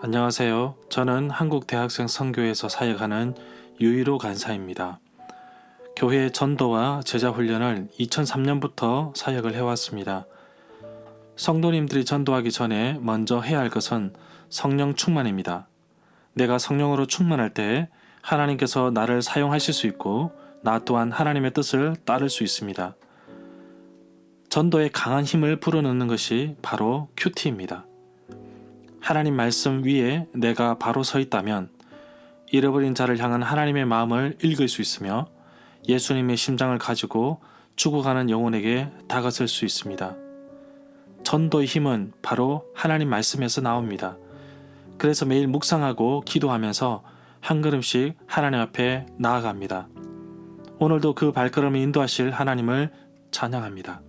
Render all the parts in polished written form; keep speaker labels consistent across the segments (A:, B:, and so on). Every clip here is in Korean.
A: 안녕하세요. 저는 한국대학생 선교에서 사역하는 유일호 간사입니다. 교회 전도와 제자 훈련을 2003년부터 사역을 해왔습니다. 성도님들이 전도하기 전에 먼저 해야 할 것은 성령 충만입니다. 내가 성령으로 충만할 때 하나님께서 나를 사용하실 수 있고 나 또한 하나님의 뜻을 따를 수 있습니다. 전도에 강한 힘을 불어넣는 것이 바로 큐티입니다. 하나님 말씀 위에 내가 바로 서 있다면 잃어버린 자를 향한 하나님의 마음을 읽을 수 있으며 예수님의 심장을 가지고 죽어가는 영혼에게 다가설 수 있습니다. 전도의 힘은 바로 하나님 말씀에서 나옵니다. 그래서 매일 묵상하고 기도하면서 한 걸음씩 하나님 앞에 나아갑니다. 오늘도 그 발걸음을 인도하실 하나님을 찬양합니다.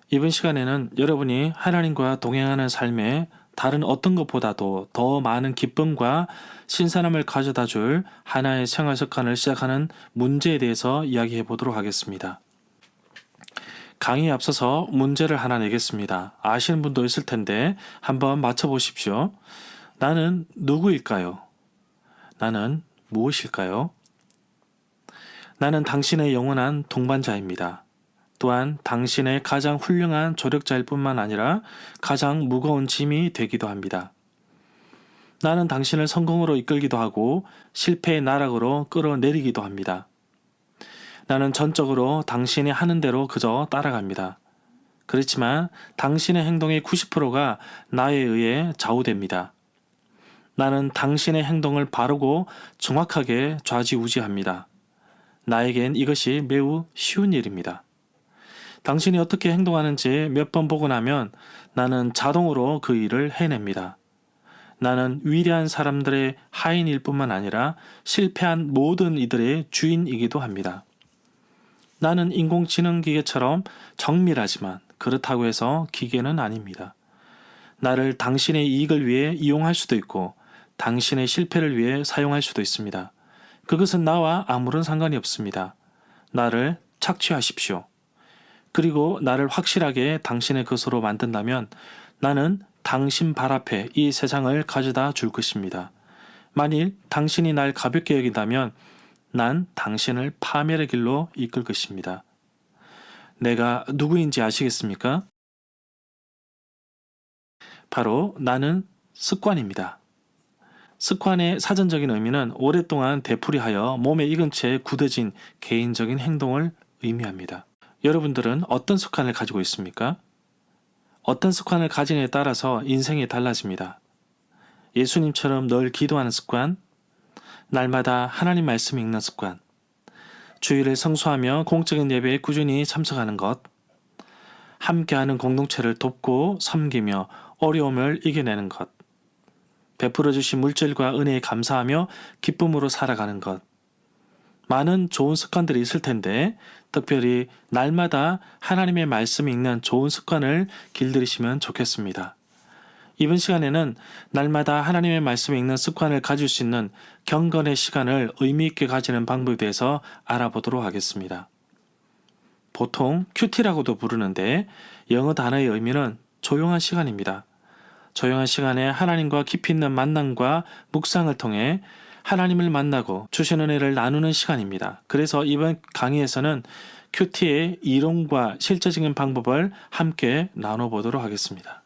A: 이번 시간에는 여러분이 하나님과 동행하는 삶에 다른 어떤 것보다도 더 많은 기쁨과 신선함을 가져다 줄 하나의 생활 습관을 시작하는 문제에 대해서 이야기해 보도록 하겠습니다. 강의에 앞서서 문제를 하나 내겠습니다. 아시는 분도 있을 텐데 한번 맞춰보십시오. 나는 누구일까요? 나는 무엇일까요? 나는 당신의 영원한 동반자입니다. 또한 당신의 가장 훌륭한 조력자일 뿐만 아니라 가장 무거운 짐이 되기도 합니다. 나는 당신을 성공으로 이끌기도 하고 실패의 나락으로 끌어내리기도 합니다. 나는 전적으로 당신이 하는 대로 그저 따라갑니다. 그렇지만 당신의 행동의 90%가 나에 의해 좌우됩니다. 나는 당신의 행동을 바르고 정확하게 좌지우지합니다. 나에겐 이것이 매우 쉬운 일입니다. 당신이 어떻게 행동하는지 몇 번 보고 나면 나는 자동으로 그 일을 해냅니다. 나는 위대한 사람들의 하인일 뿐만 아니라 실패한 모든 이들의 주인이기도 합니다. 나는 인공지능 기계처럼 정밀하지만 그렇다고 해서 기계는 아닙니다. 나를 당신의 이익을 위해 이용할 수도 있고 당신의 실패를 위해 사용할 수도 있습니다. 그것은 나와 아무런 상관이 없습니다. 나를 착취하십시오. 그리고 나를 확실하게 당신의 것으로 만든다면 나는 당신 발 앞에 이 세상을 가져다 줄 것입니다. 만일 당신이 날 가볍게 여긴다면 난 당신을 파멸의 길로 이끌 것입니다. 내가 누구인지 아시겠습니까? 바로 나는 습관입니다. 습관의 사전적인 의미는 오랫동안 되풀이하여 몸에 익은 채 굳어진 개인적인 행동을 의미합니다. 여러분들은 어떤 습관을 가지고 있습니까? 어떤 습관을 가지느냐에 따라서 인생이 달라집니다. 예수님처럼 늘 기도하는 습관, 날마다 하나님 말씀 읽는 습관, 주일을 성수하며 공적인 예배에 꾸준히 참석하는 것, 함께하는 공동체를 돕고 섬기며 어려움을 이겨내는 것, 베풀어 주신 물질과 은혜에 감사하며 기쁨으로 살아가는 것, 많은 좋은 습관들이 있을 텐데 특별히 날마다 하나님의 말씀 읽는 좋은 습관을 길들이시면 좋겠습니다. 이번 시간에는 날마다 하나님의 말씀 읽는 습관을 가질 수 있는 경건의 시간을 의미 있게 가지는 방법에 대해서 알아보도록 하겠습니다. 보통 큐티라고도 부르는데 영어 단어의 의미는 조용한 시간입니다. 조용한 시간에 하나님과 깊이 있는 만남과 묵상을 통해 하나님을 만나고 주신 은혜를 나누는 시간입니다. 그래서 이번 강의에서는 큐티의 이론과 실제적인 방법을 함께 나눠보도록 하겠습니다.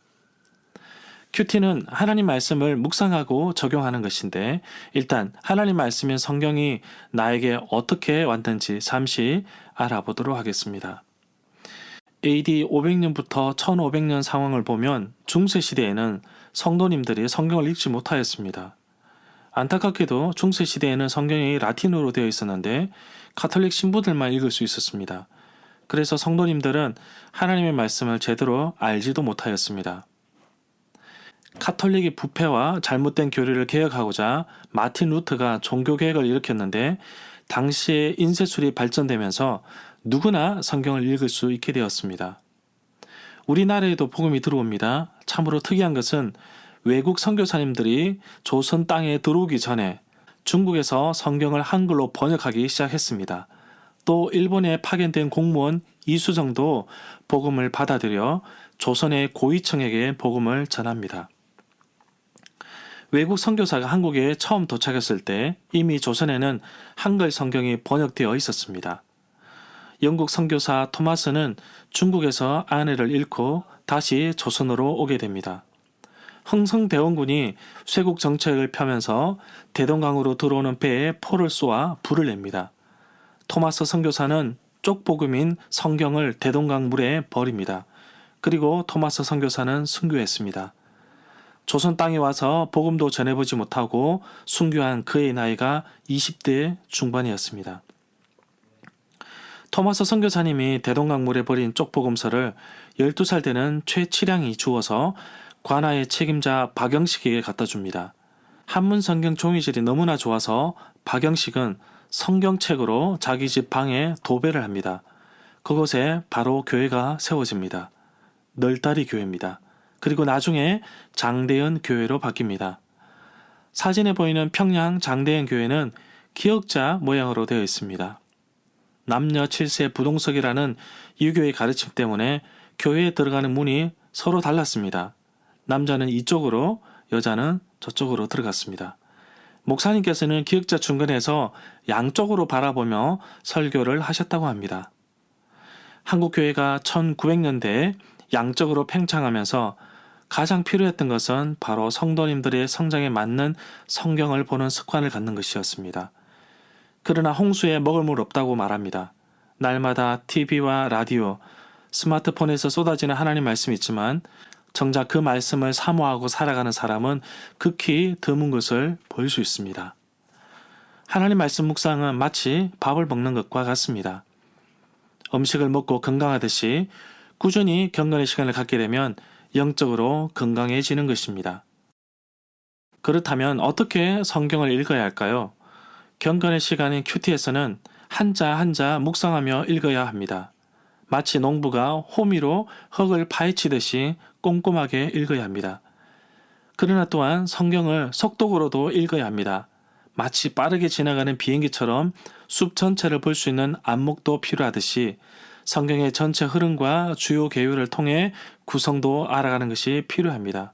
A: 큐티는 하나님 말씀을 묵상하고 적용하는 것인데 일단 하나님 말씀인 성경이 나에게 어떻게 왔는지 잠시 알아보도록 하겠습니다. AD 500년부터 1500년 상황을 보면 중세시대에는 성도님들이 성경을 읽지 못하였습니다. 안타깝게도 중세시대에는 성경이 라틴어로 되어 있었는데 가톨릭 신부들만 읽을 수 있었습니다. 그래서 성도님들은 하나님의 말씀을 제대로 알지도 못하였습니다. 가톨릭의 부패와 잘못된 교리를 개혁하고자 마틴 루터가 종교개혁을 일으켰는데 당시에 인쇄술이 발전되면서 누구나 성경을 읽을 수 있게 되었습니다. 우리나라에도 복음이 들어옵니다. 참으로 특이한 것은 외국 선교사님들이 조선 땅에 들어오기 전에 중국에서 성경을 한글로 번역하기 시작했습니다. 또 일본에 파견된 공무원 이수정도 복음을 받아들여 조선의 고위층에게 복음을 전합니다. 외국 선교사가 한국에 처음 도착했을 때 이미 조선에는 한글 성경이 번역되어 있었습니다. 영국 선교사 토마스는 중국에서 아내를 잃고 다시 조선으로 오게 됩니다. 흥성대원군이 쇄국 정책을 펴면서 대동강으로 들어오는 배에 포를 쏘아 불을 냅니다. 토마스 선교사는 쪽복음인 성경을 대동강 물에 버립니다. 그리고 토마스 선교사는 순교했습니다. 조선 땅에 와서 복음도 전해보지 못하고 순교한 그의 나이가 20대 중반이었습니다. 토마스 선교사님이 대동강물에 버린 쪽복음서를 12살 되는 최치량이 주워서 관아의 책임자 박영식에게 갖다 줍니다. 한문 성경 종이질이 너무나 좋아서 박영식은 성경책으로 자기 집 방에 도배를 합니다. 그곳에 바로 교회가 세워집니다. 널다리 교회입니다. 그리고 나중에 장대현 교회로 바뀝니다. 사진에 보이는 평양 장대현 교회는 기역자 모양으로 되어 있습니다. 남녀 7세 부동석이라는 유교의 가르침 때문에 교회에 들어가는 문이 서로 달랐습니다. 남자는 이쪽으로, 여자는 저쪽으로 들어갔습니다. 목사님께서는 기역자 중간에서 양쪽으로 바라보며 설교를 하셨다고 합니다. 한국교회가 1900년대에 양쪽으로 팽창하면서 가장 필요했던 것은 바로 성도님들의 성장에 맞는 성경을 보는 습관을 갖는 것이었습니다. 그러나 홍수에 먹을 물 없다고 말합니다. 날마다 TV와 라디오, 스마트폰에서 쏟아지는 하나님 말씀이 있지만 정작 그 말씀을 사모하고 살아가는 사람은 극히 드문 것을 볼 수 있습니다. 하나님 말씀 묵상은 마치 밥을 먹는 것과 같습니다. 음식을 먹고 건강하듯이 꾸준히 경건의 시간을 갖게 되면 영적으로 건강해지는 것입니다. 그렇다면 어떻게 성경을 읽어야 할까요? 경건의 시간인 큐티에서는 한자 한자 묵상하며 읽어야 합니다. 마치 농부가 호미로 흙을 파헤치듯이 꼼꼼하게 읽어야 합니다. 그러나 또한 성경을 속독으로도 읽어야 합니다. 마치 빠르게 지나가는 비행기처럼 숲 전체를 볼 수 있는 안목도 필요하듯이 성경의 전체 흐름과 주요 계율을 통해 구성도 알아가는 것이 필요합니다.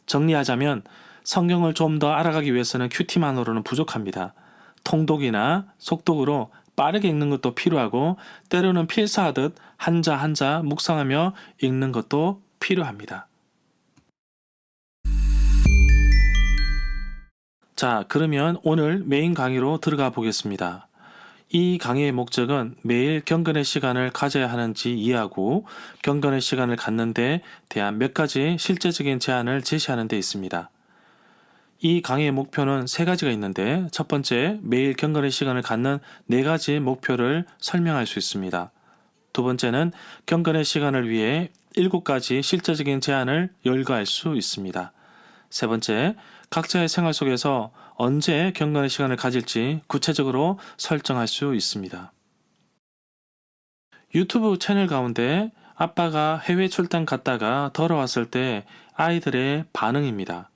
A: 정리하자면 성경을 좀 더 알아가기 위해서는 큐티만으로는 부족합니다. 통독이나 속독으로 빠르게 읽는 것도 필요하고 때로는 필사하듯 한자 한자 묵상하며 읽는 것도 필요합니다. 자, 그러면 오늘 메인 강의로 들어가 보겠습니다. 이 강의의 목적은 매일 경건의 시간을 가져야 하는지 이해하고 경건의 시간을 갖는 데 대한 몇 가지 실제적인 제안을 제시하는 데 있습니다. 이 강의의 목표는 3가지가 있는데 첫 번째, 매일 경건의 시간을 갖는 4가지 목표를 설명할 수 있습니다. 두 번째는 경건의 시간을 위해 7가지 실제적인 제안을 열거할 수 있습니다. 세 번째, 각자의 생활 속에서 언제 경건의 시간을 가질지 구체적으로 설정할 수 있습니다. 유튜브 채널 가운데 아빠가 해외 출장 갔다가 돌아왔을 때 아이들의 반응입니다.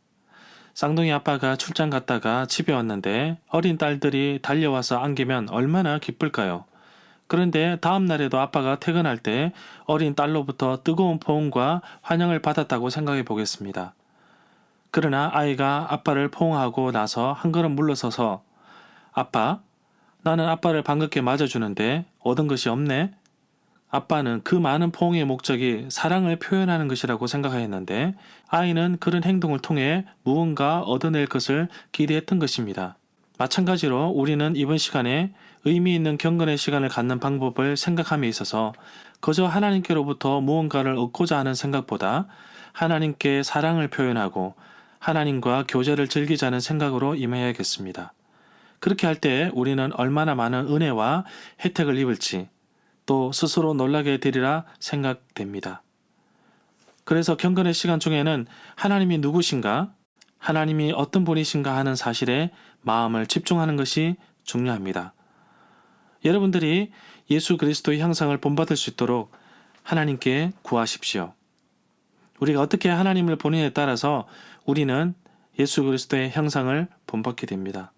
A: 쌍둥이 아빠가 출장 갔다가 집에 왔는데 어린 딸들이 달려와서 안기면 얼마나 기쁠까요? 그런데 다음 날에도 아빠가 퇴근할 때 어린 딸로부터 뜨거운 포옹과 환영을 받았다고 생각해 보겠습니다. 그러나 아이가 아빠를 포옹하고 나서 한 걸음 물러서서 아빠, 나는 아빠를 반갑게 맞아주는데 얻은 것이 없네? 아빠는 그 많은 포옹의 목적이 사랑을 표현하는 것이라고 생각하였는데 아이는 그런 행동을 통해 무언가 얻어낼 것을 기대했던 것입니다. 마찬가지로 우리는 이번 시간에 의미 있는 경건의 시간을 갖는 방법을 생각함에 있어서 그저 하나님께로부터 무언가를 얻고자 하는 생각보다 하나님께 사랑을 표현하고 하나님과 교제를 즐기자는 생각으로 임해야겠습니다. 그렇게 할 때 우리는 얼마나 많은 은혜와 혜택을 입을지 또 스스로 놀라게 되리라 생각됩니다. 그래서 경건의 시간 중에는 하나님이 누구신가, 하나님이 어떤 분이신가 하는 사실에 마음을 집중하는 것이 중요합니다. 여러분들이 예수 그리스도의 형상을 본받을 수 있도록 하나님께 구하십시오. 우리가 어떻게 하나님을 보느냐에 따라서 우리는 예수 그리스도의 형상을 본받게 됩니다.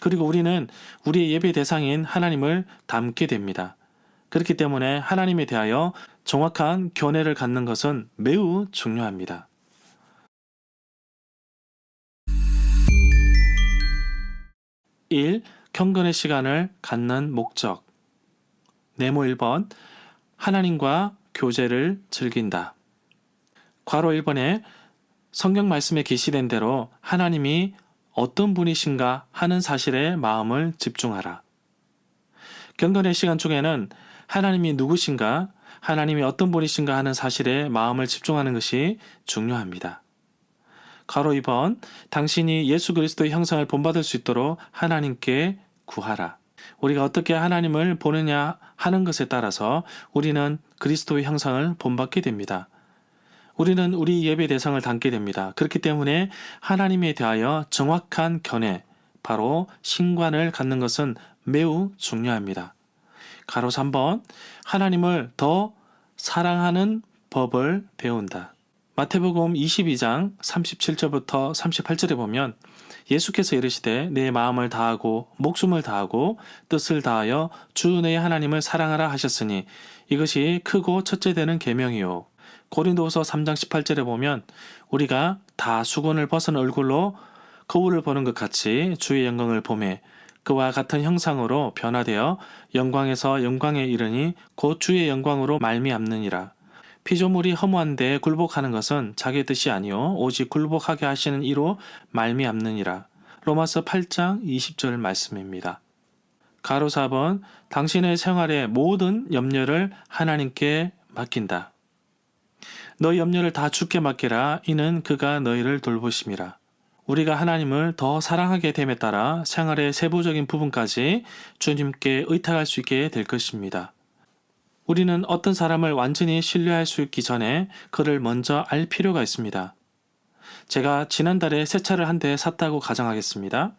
A: 그리고 우리는 우리의 예배 대상인 하나님을 닮게 됩니다. 그렇기 때문에 하나님에 대하여 정확한 견해를 갖는 것은 매우 중요합니다. 1. 경건의 시간을 갖는 목적. 네모 1번. 하나님과 교제를 즐긴다. 괄호 1번에 성경 말씀에 계시된 대로 하나님이 어떤 분이신가 하는 사실에 마음을 집중하라. 경건의 시간 중에는 하나님이 누구신가, 하나님이 어떤 분이신가 하는 사실에 마음을 집중하는 것이 중요합니다. 괄호 2번, 당신이 예수 그리스도의 형상을 본받을 수 있도록 하나님께 구하라. 우리가 어떻게 하나님을 보느냐 하는 것에 따라서 우리는 그리스도의 형상을 본받게 됩니다. 우리는 우리 예배 대상을 담게 됩니다. 그렇기 때문에 하나님에 대하여 정확한 견해, 바로 신관을 갖는 것은 매우 중요합니다. 괄호 3번, 하나님을 더 사랑하는 법을 배운다. 마태복음 22장 37절부터 38절에 보면 예수께서 이르시되 내 마음을 다하고 목숨을 다하고 뜻을 다하여 주 너의 하나님을 사랑하라 하셨으니 이것이 크고 첫째 되는 계명이요. 고린도후서 3장 18절에 보면 우리가 다 수건을 벗은 얼굴로 거울을 보는 것 같이 주의 영광을 보매 그와 같은 형상으로 변화되어 영광에서 영광에 이르니 곧 주의 영광으로 말미암느니라. 피조물이 허무한데 굴복하는 것은 자기 뜻이 아니요 오직 굴복하게 하시는 이로 말미암느니라. 로마서 8장 20절 말씀입니다. 괄호 4번, 당신의 생활의 모든 염려를 하나님께 맡긴다. 너희 염려를 다 주께 맡기라. 이는 그가 너희를 돌보심이라. 우리가 하나님을 더 사랑하게 됨에 따라 생활의 세부적인 부분까지 주님께 의탁할 수 있게 될 것입니다. 우리는 어떤 사람을 완전히 신뢰할 수 있기 전에 그를 먼저 알 필요가 있습니다. 제가 지난달에 새 차를 한 대 샀다고 가정하겠습니다.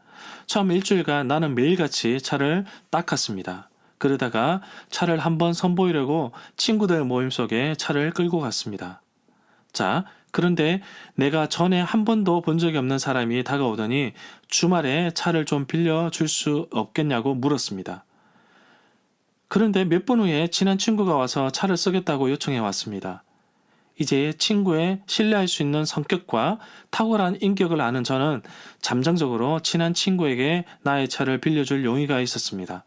A: 처음 일주일간 나는 매일같이 차를 닦았습니다. 그러다가 차를 한번 선보이려고 친구들 모임 속에 차를 끌고 갔습니다. 자, 그런데 내가 전에 한 번도 본 적이 없는 사람이 다가오더니 주말에 차를 좀 빌려줄 수 없겠냐고 물었습니다. 그런데 몇 분 후에 친한 친구가 와서 차를 쓰겠다고 요청해 왔습니다. 이제 친구의 신뢰할 수 있는 성격과 탁월한 인격을 아는 저는 잠정적으로 친한 친구에게 나의 차를 빌려줄 용의가 있었습니다.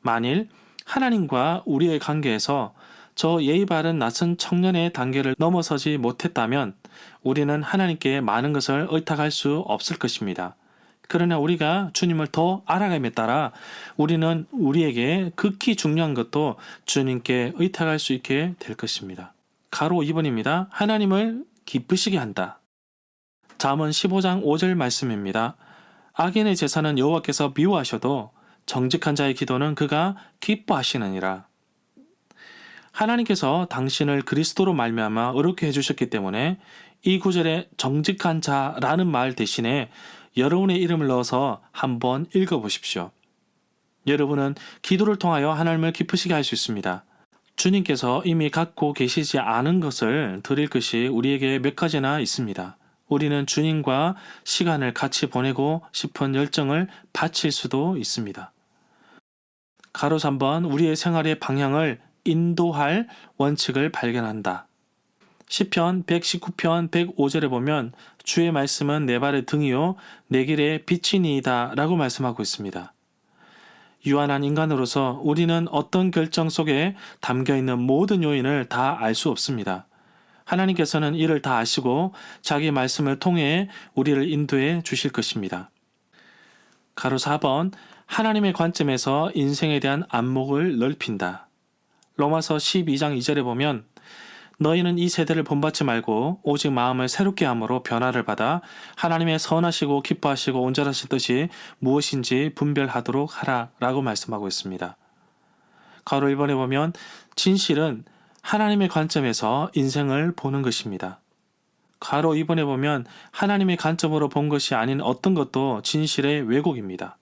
A: 만일 하나님과 우리의 관계에서 저 예의 바른 낯선 청년의 단계를 넘어서지 못했다면 우리는 하나님께 많은 것을 의탁할 수 없을 것입니다. 그러나 우리가 주님을 더 알아감에 따라 우리는 우리에게 극히 중요한 것도 주님께 의탁할 수 있게 될 것입니다. 가로 2번입니다. 하나님을 기쁘시게 한다. 잠언 15장 5절 말씀입니다. 악인의 제사는 여호와께서 미워하셔도 정직한 자의 기도는 그가 기뻐하시느니라. 하나님께서 당신을 그리스도로 말미암아 의롭게 해주셨기 때문에 이 구절에 정직한 자라는 말 대신에 여러분의 이름을 넣어서 한번 읽어보십시오. 여러분은 기도를 통하여 하나님을 기쁘시게 할 수 있습니다. 주님께서 이미 갖고 계시지 않은 것을 드릴 것이 우리에게 몇 가지나 있습니다. 우리는 주님과 시간을 같이 보내고 싶은 열정을 바칠 수도 있습니다. 가로 3번, 우리의 생활의 방향을 인도할 원칙을 발견한다. 시편 119편 105절에 보면 주의 말씀은 내 발의 등이요 내 길의 빛이니이다 라고 말씀하고 있습니다. 유한한 인간으로서 우리는 어떤 결정 속에 담겨있는 모든 요인을 다 알 수 없습니다. 하나님께서는 이를 다 아시고 자기 말씀을 통해 우리를 인도해 주실 것입니다. 가로 4번, 하나님의 관점에서 인생에 대한 안목을 넓힌다. 로마서 12장 2절에 보면 너희는 이 세대를 본받지 말고 오직 마음을 새롭게 함으로 변화를 받아 하나님의 선하시고 기뻐하시고 온전하신 뜻이 무엇인지 분별하도록 하라 라고 말씀하고 있습니다. 가로 1번에 보면 진실은 하나님의 관점에서 인생을 보는 것입니다. 가로 2번에 보면 하나님의 관점으로 본 것이 아닌 어떤 것도 진실의 왜곡입니다.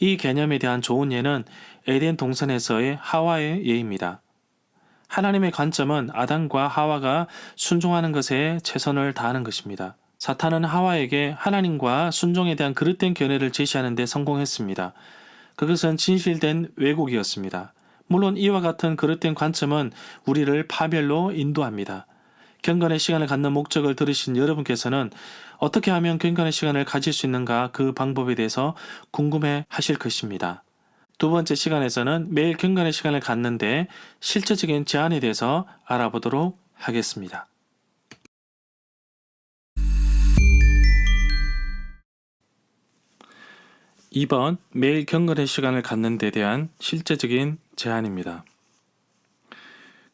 A: 이 개념에 대한 좋은 예는 에덴 동산에서의 하와의 예입니다. 하나님의 관점은 아담과 하와가 순종하는 것에 최선을 다하는 것입니다. 사탄은 하와에게 하나님과 순종에 대한 그릇된 견해를 제시하는 데 성공했습니다. 그것은 진실된 왜곡이었습니다. 물론 이와 같은 그릇된 관점은 우리를 파멸로 인도합니다. 경건의 시간을 갖는 목적을 들으신 여러분께서는 어떻게 하면 경건의 시간을 가질 수 있는가 그 방법에 대해서 궁금해 하실 것입니다. 두 번째 시간에서는 매일 경건의 시간을 갖는데 실제적인 제안에 대해서 알아보도록 하겠습니다. 2번 매일 경건의 시간을 갖는 데 대한 실제적인 제안입니다.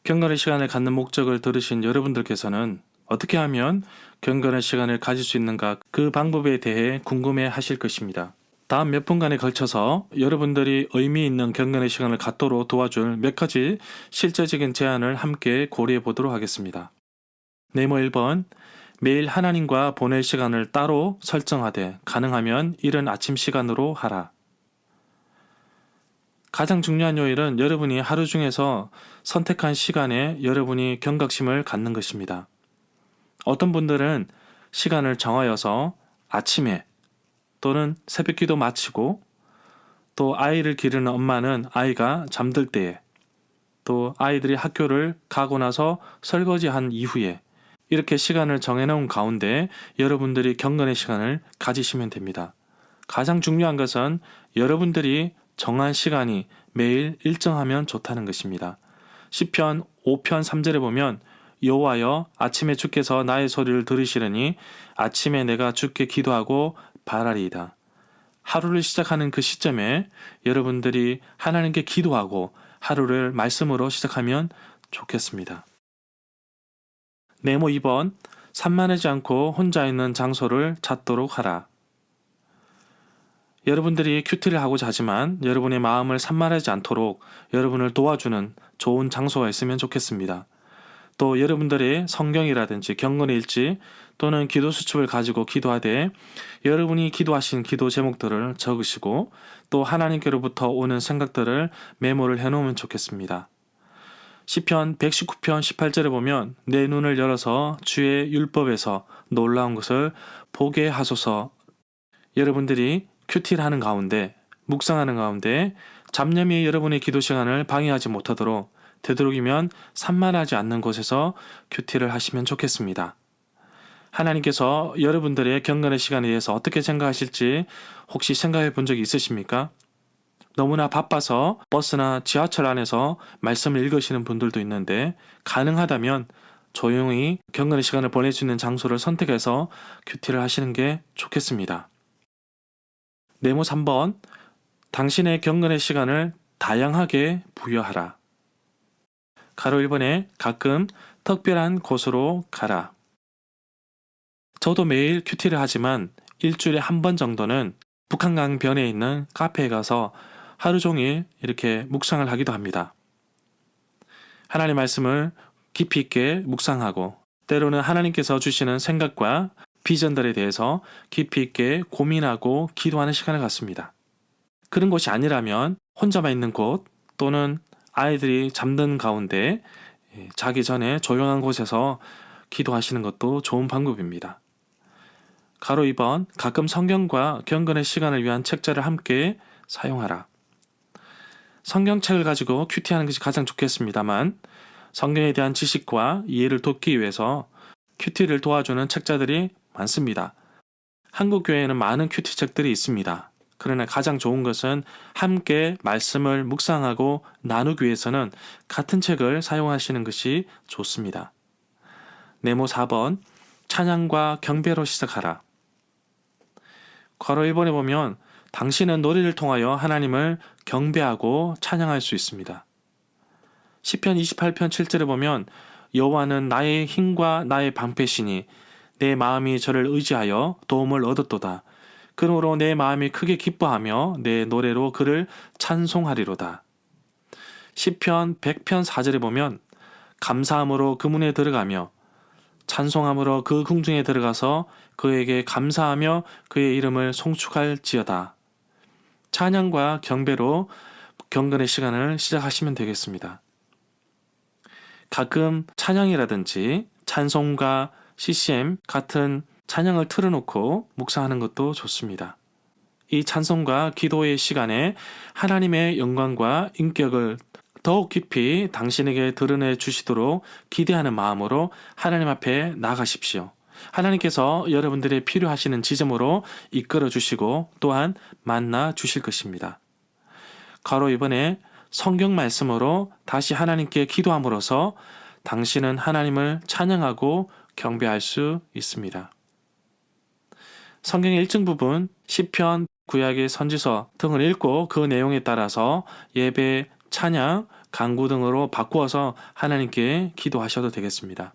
A: 경건의 시간을 갖는 목적을 들으신 여러분들께서는 어떻게 하면 경건의 시간을 가질 수 있는가 그 방법에 대해 궁금해 하실 것입니다. 다음 몇 분간에 걸쳐서 여러분들이 의미 있는 경건의 시간을 갖도록 도와줄 몇 가지 실제적인 제안을 함께 고려해 보도록 하겠습니다. 네모 1번 매일 하나님과 보낼 시간을 따로 설정하되 가능하면 이른 아침 시간으로 하라. 가장 중요한 요일은 여러분이 하루 중에서 선택한 시간에 여러분이 경각심을 갖는 것입니다. 어떤 분들은 시간을 정하여서 아침에 또는 새벽기도 마치고 또 아이를 기르는 엄마는 아이가 잠들 때에 또 아이들이 학교를 가고 나서 설거지한 이후에 이렇게 시간을 정해놓은 가운데 여러분들이 경건의 시간을 가지시면 됩니다. 가장 중요한 것은 여러분들이 정한 시간이 매일 일정하면 좋다는 것입니다. 시편 5편 3절에 보면 여호와여 아침에 주께서 나의 소리를 들으시려니 아침에 내가 주께 기도하고 바라리이다. 하루를 시작하는 그 시점에 여러분들이 하나님께 기도하고 하루를 말씀으로 시작하면 좋겠습니다. 네모 2번 산만하지 않고 혼자 있는 장소를 찾도록 하라. 여러분들이 큐티를 하고자 하지만 여러분의 마음을 산만하지 않도록 여러분을 도와주는 좋은 장소가 있으면 좋겠습니다. 또 여러분들의 성경이라든지 경건의 일지 또는 기도 수첩을 가지고 기도하되 여러분이 기도하신 기도 제목들을 적으시고 또 하나님께로부터 오는 생각들을 메모를 해놓으면 좋겠습니다. 시편 119편 18절에 보면 내 눈을 열어서 주의 율법에서 놀라운 것을 보게 하소서. 여러분들이 큐티를 하는 가운데 묵상하는 가운데 잡념이 여러분의 기도 시간을 방해하지 못하도록 되도록이면 산만하지 않는 곳에서 큐티를 하시면 좋겠습니다. 하나님께서 여러분들의 경건의 시간에 대해서 어떻게 생각하실지 혹시 생각해 본 적이 있으십니까? 너무나 바빠서 버스나 지하철 안에서 말씀을 읽으시는 분들도 있는데 가능하다면 조용히 경건의 시간을 보낼 수 있는 장소를 선택해서 큐티를 하시는 게 좋겠습니다. 네모 3번 당신의 경건의 시간을 다양하게 부여하라. 가로 1번에 가끔 특별한 곳으로 가라. 저도 매일 큐티를 하지만 일주일에 한 번 정도는 북한강 변에 있는 카페에 가서 하루 종일 이렇게 묵상을 하기도 합니다. 하나님 말씀을 깊이 있게 묵상하고 때로는 하나님께서 주시는 생각과 비전들에 대해서 깊이 있게 고민하고 기도하는 시간을 갖습니다. 그런 곳이 아니라면 혼자만 있는 곳 또는 아이들이 잠든 가운데 자기 전에 조용한 곳에서 기도하시는 것도 좋은 방법입니다. 가로 2번 가끔 성경과 경건의 시간을 위한 책자를 함께 사용하라. 성경책을 가지고 큐티하는 것이 가장 좋겠습니다만 성경에 대한 지식과 이해를 돕기 위해서 큐티를 도와주는 책자들이 많습니다. 한국 교회에는 많은 큐티 책들이 있습니다. 그러나 가장 좋은 것은 함께 말씀을 묵상하고 나누기 위해서는 같은 책을 사용하시는 것이 좋습니다. 네모 4번 찬양과 경배로 시작하라. 괄호 1번에 보면 당신은 노래를 통하여 하나님을 경배하고 찬양할 수 있습니다. 시편 28편 7절에 보면 여호와는 나의 힘과 나의 방패시니 내 마음이 저를 의지하여 도움을 얻었도다. 그러므로 내 마음이 크게 기뻐하며 내 노래로 그를 찬송하리로다. 시편 100편 4절에 보면 감사함으로 그 문에 들어가며 찬송함으로 그 궁중에 들어가서 그에게 감사하며 그의 이름을 송축할지어다. 찬양과 경배로 경건의 시간을 시작하시면 되겠습니다. 가끔 찬양이라든지 찬송가, CCM 같은 찬양을 틀어놓고 묵상하는 것도 좋습니다. 이 찬송과 기도의 시간에 하나님의 영광과 인격을 더욱 깊이 당신에게 드러내 주시도록 기대하는 마음으로 하나님 앞에 나가십시오. 하나님께서 여러분들의 필요하시는 지점으로 이끌어 주시고 또한 만나 주실 것입니다. 가로 이번에 성경 말씀으로 다시 하나님께 기도함으로써 당신은 하나님을 찬양하고 경배할 수 있습니다. 성경의 일정 부분, 시편, 구약의 선지서 등을 읽고 그 내용에 따라서 예배, 찬양, 간구 등으로 바꾸어서 하나님께 기도하셔도 되겠습니다.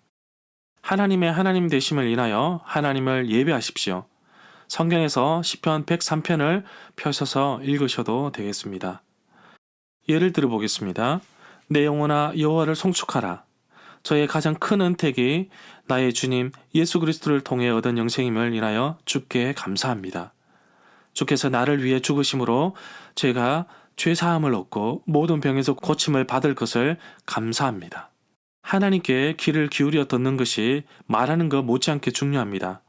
A: 하나님의 하나님 되심을 인하여 하나님을 예배하십시오. 성경에서 시편 103편을 펴셔서 읽으셔도 되겠습니다. 예를 들어 보겠습니다. 내 영혼아 여호와를 송축하라. 저의 가장 큰 은택이 나의 주님 예수 그리스도를 통해 얻은 영생임을 인하여 주께 감사합니다. 주께서 나를 위해 죽으심으로 제가 죄사함을 얻고 모든 병에서 고침을 받을 것을 감사합니다. 하나님께 귀를 기울여 듣는 것이 말하는 것 못지않게 중요합니다.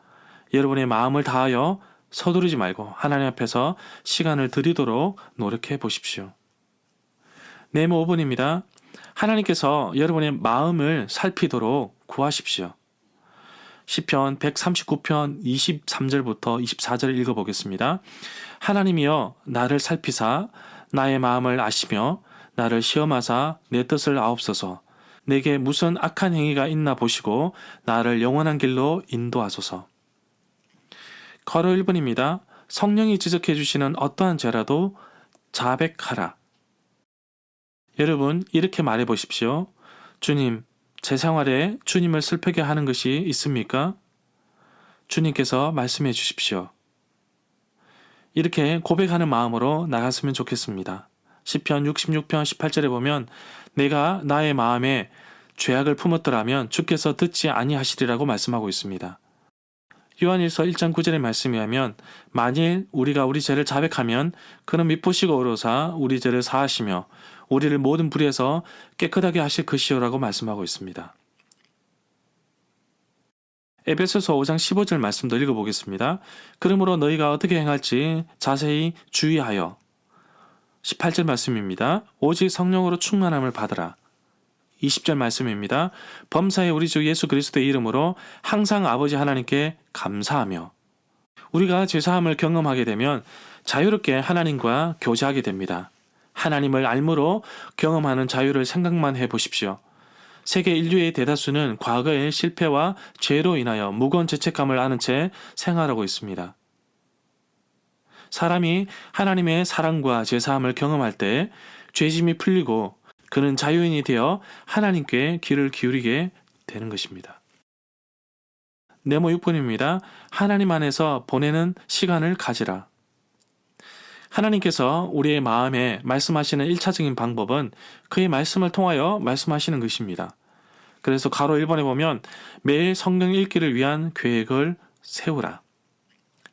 A: 여러분의 마음을 다하여 서두르지 말고 하나님 앞에서 시간을 드리도록 노력해 보십시오. 네모 5번입니다. 하나님께서 여러분의 마음을 살피도록 구하십시오. 시편 139편 23절부터 24절을 읽어보겠습니다. 하나님이여 나를 살피사 나의 마음을 아시며 나를 시험하사 내 뜻을 아옵소서. 내게 무슨 악한 행위가 있나 보시고 나를 영원한 길로 인도하소서. 가로 1번입니다. 성령이 지적해 주시는 어떠한 죄라도 자백하라. 여러분 이렇게 말해 보십시오. 주님, 제 생활에 주님을 슬프게 하는 것이 있습니까? 주님께서 말씀해 주십시오. 이렇게 고백하는 마음으로 나갔으면 좋겠습니다. 시편 66편 18절에 보면 내가 나의 마음에 죄악을 품었더라면 주께서 듣지 아니하시리라고 말씀하고 있습니다. 요한일서 1장 9절의 말씀에 하면 만일 우리가 우리 죄를 자백하면 그는 미쁘시고 의로사 우리 죄를 사하시며 우리를 모든 불의에서 깨끗하게 하실 것이요라고 말씀하고 있습니다. 에베소서 5장 15절 말씀도 읽어보겠습니다. 그러므로 너희가 어떻게 행할지 자세히 주의하여 18절 말씀입니다. 오직 성령으로 충만함을 받으라. 20절 말씀입니다. 범사에 우리 주 예수 그리스도의 이름으로 항상 아버지 하나님께 감사하며 우리가 죄사함을 경험하게 되면 자유롭게 하나님과 교제하게 됩니다. 하나님을 알므로 경험하는 자유를 생각만 해보십시오. 세계 인류의 대다수는 과거의 실패와 죄로 인하여 무거운 죄책감을 아는 채 생활하고 있습니다. 사람이 하나님의 사랑과 죄사함을 경험할 때 죄짐이 풀리고 그는 자유인이 되어 하나님께 귀를 기울이게 되는 것입니다. 네모 6번입니다. 하나님 안에서 보내는 시간을 가지라. 하나님께서 우리의 마음에 말씀하시는 1차적인 방법은 그의 말씀을 통하여 말씀하시는 것입니다. 그래서 가로 1번에 보면 매일 성경 읽기를 위한 계획을 세우라.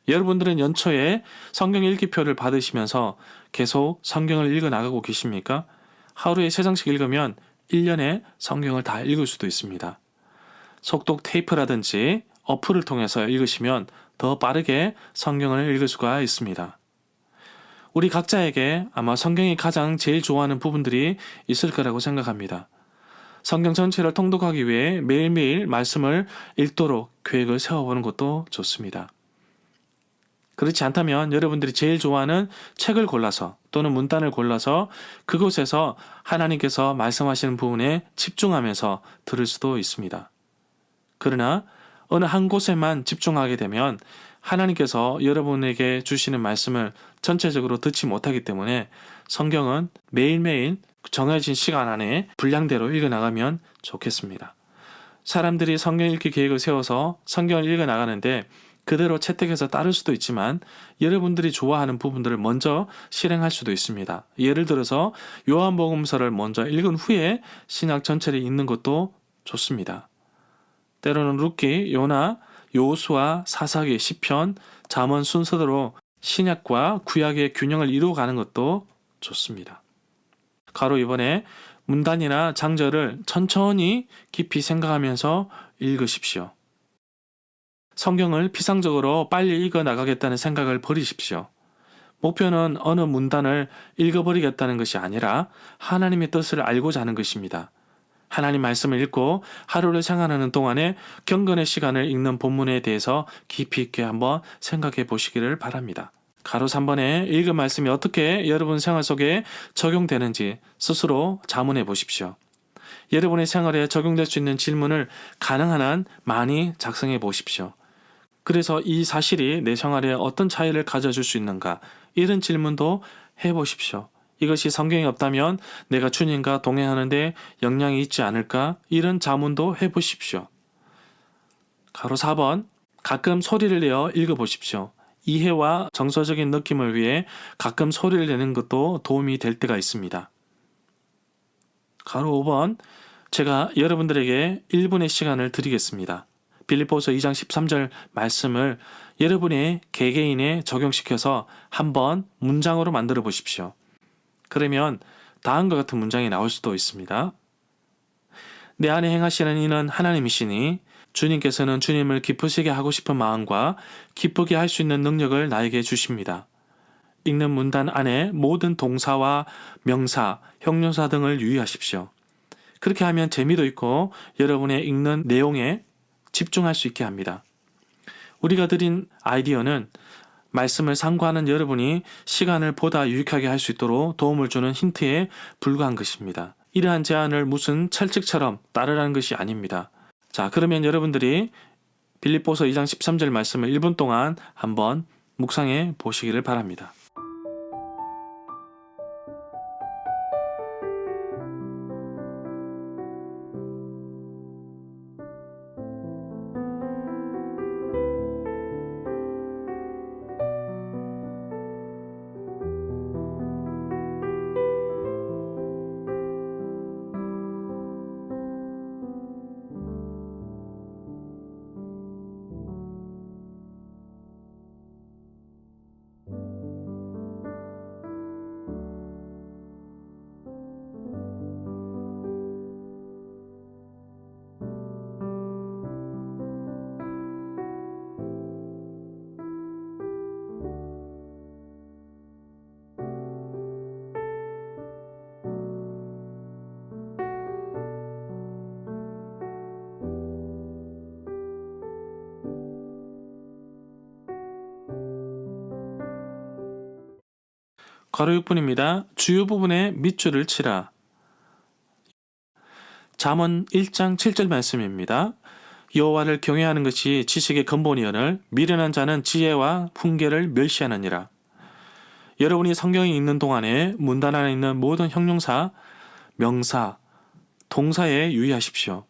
A: 여러분들은 연초에 성경 읽기표를 받으시면서 계속 성경을 읽어 나가고 계십니까? 하루에 3장씩 읽으면 1년에 성경을 다 읽을 수도 있습니다. 속독 테이프라든지 어플을 통해서 읽으시면 더 빠르게 성경을 읽을 수가 있습니다. 우리 각자에게 아마 성경이 가장 제일 좋아하는 부분들이 있을 거라고 생각합니다. 성경 전체를 통독하기 위해 매일매일 말씀을 읽도록 계획을 세워보는 것도 좋습니다. 그렇지 않다면 여러분들이 제일 좋아하는 책을 골라서 또는 문단을 골라서 그곳에서 하나님께서 말씀하시는 부분에 집중하면서 들을 수도 있습니다. 그러나 어느 한 곳에만 집중하게 되면 하나님께서 여러분에게 주시는 말씀을 전체적으로 듣지 못하기 때문에 성경은 매일매일 정해진 시간 안에 분량대로 읽어나가면 좋겠습니다. 사람들이 성경 읽기 계획을 세워서 성경을 읽어나가는데 그대로 채택해서 따를 수도 있지만 여러분들이 좋아하는 부분들을 먼저 실행할 수도 있습니다. 예를 들어서 요한복음서를 먼저 읽은 후에 신약 전체를 읽는 것도 좋습니다. 때로는 룻기, 요나, 여호수아, 사사기, 시편, 잠언 순서대로 신약과 구약의 균형을 이루어가는 것도 좋습니다. 가로 이번에 문단이나 장절을 천천히 깊이 생각하면서 읽으십시오. 성경을 피상적으로 빨리 읽어 나가겠다는 생각을 버리십시오. 목표는 어느 문단을 읽어버리겠다는 것이 아니라 하나님의 뜻을 알고자 하는 것입니다. 하나님 말씀을 읽고 하루를 생활하는 동안에 경건의 시간을 읽는 본문에 대해서 깊이 있게 한번 생각해 보시기를 바랍니다. 가로 3번에 읽은 말씀이 어떻게 여러분 생활 속에 적용되는지 스스로 자문해 보십시오. 여러분의 생활에 적용될 수 있는 질문을 가능한 한 많이 작성해 보십시오. 그래서 이 사실이 내 생활에 어떤 차이를 가져줄 수 있는가, 이런 질문도 해보십시오. 이것이 성경에 없다면 내가 주님과 동행하는데 영향이 있지 않을까, 이런 자문도 해보십시오. 가로 4번, 가끔 소리를 내어 읽어보십시오. 이해와 정서적인 느낌을 위해 가끔 소리를 내는 것도 도움이 될 때가 있습니다. 가로 5번, 제가 여러분들에게 1분의 시간을 드리겠습니다. 빌립보서 2장 13절 말씀을 여러분의 개개인에 적용시켜서 한번 문장으로 만들어 보십시오. 그러면 다음과 같은 문장이 나올 수도 있습니다. 내 안에 행하시는 이는 하나님이시니 주님께서는 주님을 기쁘시게 하고 싶은 마음과 기쁘게 할 수 있는 능력을 나에게 주십니다. 읽는 문단 안에 모든 동사와 명사, 형용사 등을 유의하십시오. 그렇게 하면 재미도 있고 여러분의 읽는 내용에 집중할 수 있게 합니다. 우리가 드린 아이디어는 말씀을 상고하는 여러분이 시간을 보다 유익하게 할 수 있도록 도움을 주는 힌트에 불과한 것입니다. 이러한 제안을 무슨 철칙처럼 따르라는 것이 아닙니다. 자, 그러면 여러분들이 빌립보서 2장 13절 말씀을 1분 동안 한번 묵상해 보시기를 바랍니다. 괄호 6분입니다. 주요 부분에 밑줄을 치라. 잠언 1장 7절 말씀입니다. 여호와를 경외하는 것이 지식의 근본이오늘 미련한 자는 지혜와 훈계를 멸시하느니라. 여러분이 성경이 읽는 동안에 문단 안에 있는 모든 형용사, 명사, 동사에 유의하십시오.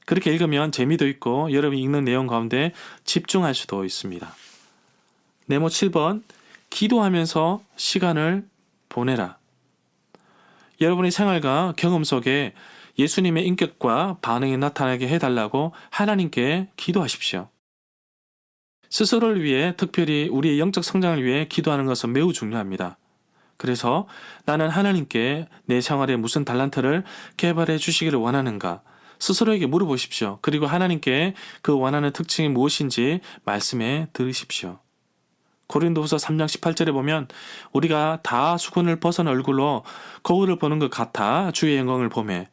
A: 그렇게 읽으면 재미도 있고 여러분이 읽는 내용 가운데 집중할 수도 있습니다. 네모 7번, 기도하면서 시간을 보내라. 여러분의 생활과 경험 속에 예수님의 인격과 반응이 나타나게 해달라고 하나님께 기도하십시오. 스스로를 위해, 특별히 우리의 영적 성장을 위해 기도하는 것은 매우 중요합니다. 그래서 나는 하나님께 내 생활에 무슨 달란트를 개발해 주시기를 원하는가 스스로에게 물어보십시오. 그리고 하나님께 그 원하는 특징이 무엇인지 말씀해 들으십시오. 고린도후서 3장 18절에 보면 우리가 다 수건을 벗은 얼굴로 거울을 보는 것 같아 주의 영광을 보매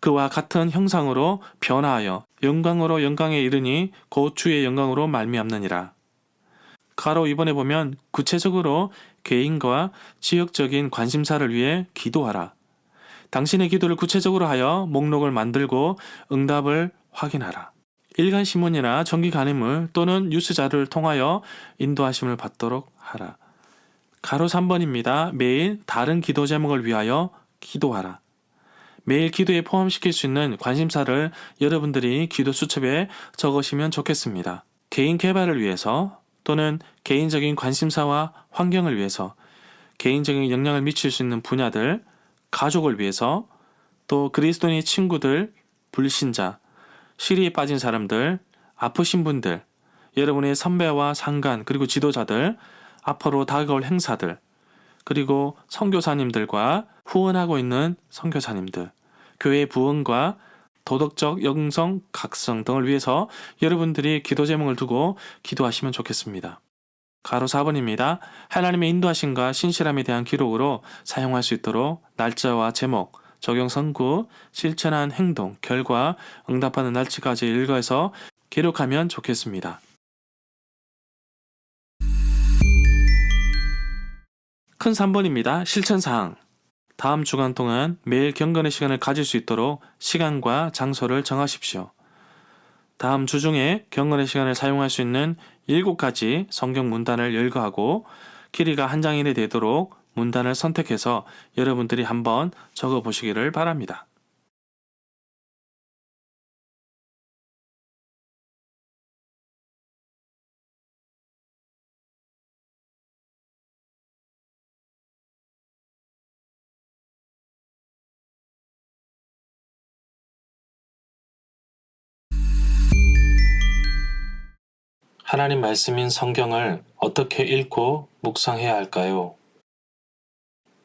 A: 그와 같은 형상으로 변화하여 영광으로 영광에 이르니 곧 주의 영광으로 말미암느니라. 가로 2번에 보면 구체적으로 개인과 지역적인 관심사를 위해 기도하라. 당신의 기도를 구체적으로 하여 목록을 만들고 응답을 확인하라. 일간 신문이나 정기 간행물 또는 뉴스 자료를 통하여 인도하심을 받도록 하라. 가로 3번입니다. 매일 다른 기도 제목을 위하여 기도하라. 매일 기도에 포함시킬 수 있는 관심사를 여러분들이 기도 수첩에 적으시면 좋겠습니다. 개인 개발을 위해서 또는 개인적인 관심사와 환경을 위해서 개인적인 영향을 미칠 수 있는 분야들, 가족을 위해서 또 그리스도인의 친구들, 불신자, 시리에 빠진 사람들, 아프신 분들, 여러분의 선배와 상관 그리고 지도자들, 앞으로 다가올 행사들, 그리고 선교사님들과 후원하고 있는 선교사님들, 교회 부흥과 도덕적 영성, 각성 등을 위해서 여러분들이 기도 제목을 두고 기도하시면 좋겠습니다. 가로 4번입니다. 하나님의 인도하심과 신실함에 대한 기록으로 사용할 수 있도록 날짜와 제목, 적용 선고, 실천한 행동, 결과, 응답하는 날짜까지 읽어서 기록하면 좋겠습니다. 큰 3번입니다. 실천사항. 다음 주간 동안 매일 경건의 시간을 가질 수 있도록 시간과 장소를 정하십시오. 다음 주 중에 경건의 시간을 사용할 수 있는 7가지 성경 문단을 열거하고 길이가 한 장 이내 되도록 문단을 선택해서 여러분들이 한번 적어보시기를 바랍니다. 하나님 말씀인 성경을 어떻게 읽고 묵상해야 할까요?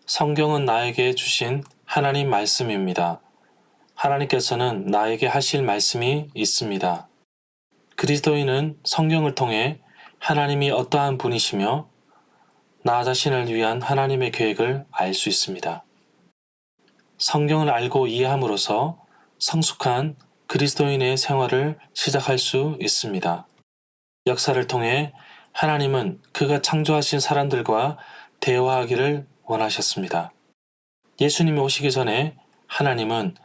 A: 성경은 나에게 주신 하나님 말씀입니다. 하나님께서는 나에게 하실 말씀이 있습니다. 그리스도인은 성경을 통해 하나님이 어떠한 분이시며 나 자신을 위한 하나님의 계획을 알 수 있습니다. 성경을 알고 이해함으로써 성숙한 그리스도인의 생활을 시작할 수 있습니다. 역사를 통해 하나님은 그가 창조하신 사람들과 대화하기를 원하셨습니다. 예수님이 오시기 전에 하나님은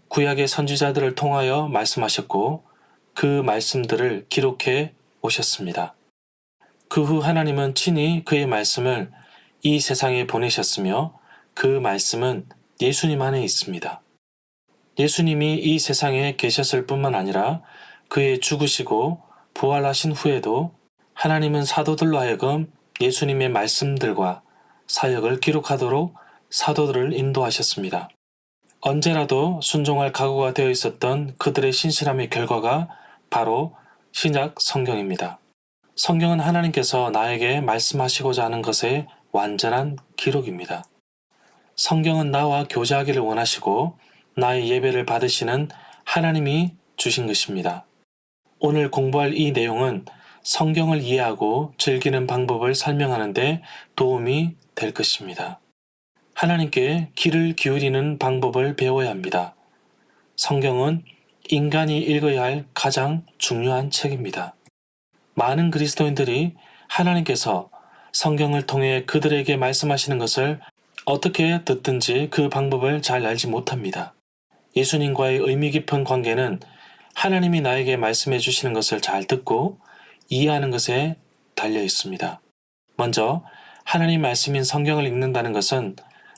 A: 구약의 선지자들을 통하여 말씀하셨고 그 말씀들을 기록해 오셨습니다. 그 후 하나님은 친히 그의 말씀을 이 세상에 보내셨으며 그 말씀은 예수님 안에 있습니다. 예수님이 이 세상에 계셨을 뿐만 아니라 그의 죽으시고 부활하신 후에도 하나님은 사도들로 하여금 예수님의 말씀들과 사역을 기록하도록 사도들을 인도하셨습니다. 언제라도 순종할 각오가 되어 있었던 그들의 신실함의 결과가 바로 신약 성경입니다. 성경은 하나님께서 나에게 말씀하시고자 하는 것의 완전한 기록입니다. 성경은 나와 교제하기를 원하시고 나의 예배를 받으시는 하나님이 주신 것입니다. 오늘 공부할 이 내용은 성경을 이해하고 즐기는 방법을 설명하는 데 도움이 될 것입니다. 하나님께 귀를 기울이는 방법을 배워야 합니다. 성경은 인간이 읽어야 할 가장 중요한 책입니다. 많은 그리스도인들이 하나님께서 성경을 통해 그들에게 말씀하시는 것을 어떻게 듣든지 그 방법을 잘 알지 못합니다. 예수님과의 의미 깊은 관계는 하나님이 나에게 말씀해 주시는 것을 잘 듣고 이해하는 것에 달려 있습니다. 먼저 하나님 말씀인 성경을 읽는다는 것은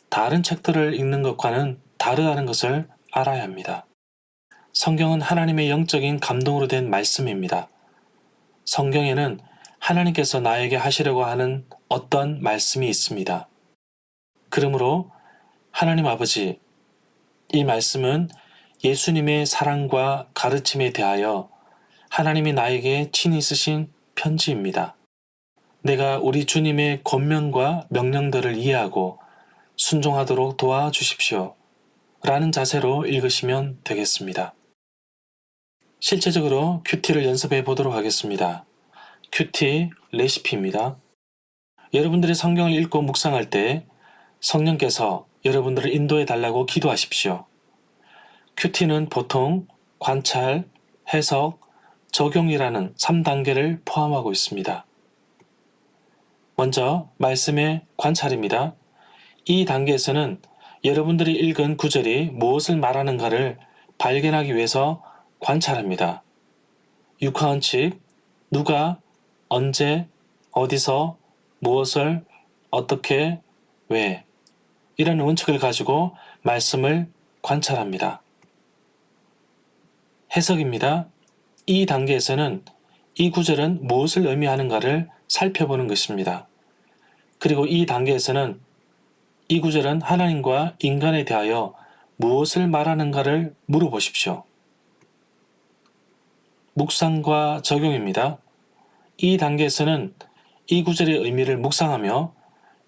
A: 다른 책들을 읽는 것과는 다르다는 것을 알아야 합니다. 성경은 하나님의 영적인 감동으로 된 말씀입니다. 성경에는 하나님께서 나에게 하시려고 하는 어떤 말씀이 있습니다. 그러므로 하나님 아버지, 이 말씀은 예수님의 사랑과 가르침에 대하여 하나님이 나에게 친히 쓰신 편지입니다. 내가 우리 주님의 권면과 명령들을 이해하고 순종하도록 도와주십시오. 라는 자세로 읽으시면 되겠습니다. 실제적으로 큐티를 연습해 보도록 하겠습니다. 큐티 레시피입니다. 여러분들의 성경을 읽고 묵상할 때 성령께서 여러분들을 인도해 달라고 기도하십시오. 큐티는 보통 관찰, 해석, 적용이라는 3단계를 포함하고 있습니다. 먼저 말씀의 관찰입니다. 이 단계에서는 여러분들이 읽은 구절이 무엇을 말하는가를 발견하기 위해서 관찰합니다. 육하원칙, 누가, 언제, 어디서, 무엇을, 어떻게, 왜 이런 원칙을 가지고 말씀을 관찰합니다. 해석입니다. 이 단계에서는 이 구절은 무엇을 의미하는가를 살펴보는 것입니다. 그리고 이 단계에서는 이 구절은 하나님과 인간에 대하여 무엇을 말하는가를 물어보십시오. 묵상과 적용입니다. 이 단계에서는 이 구절의 의미를 묵상하며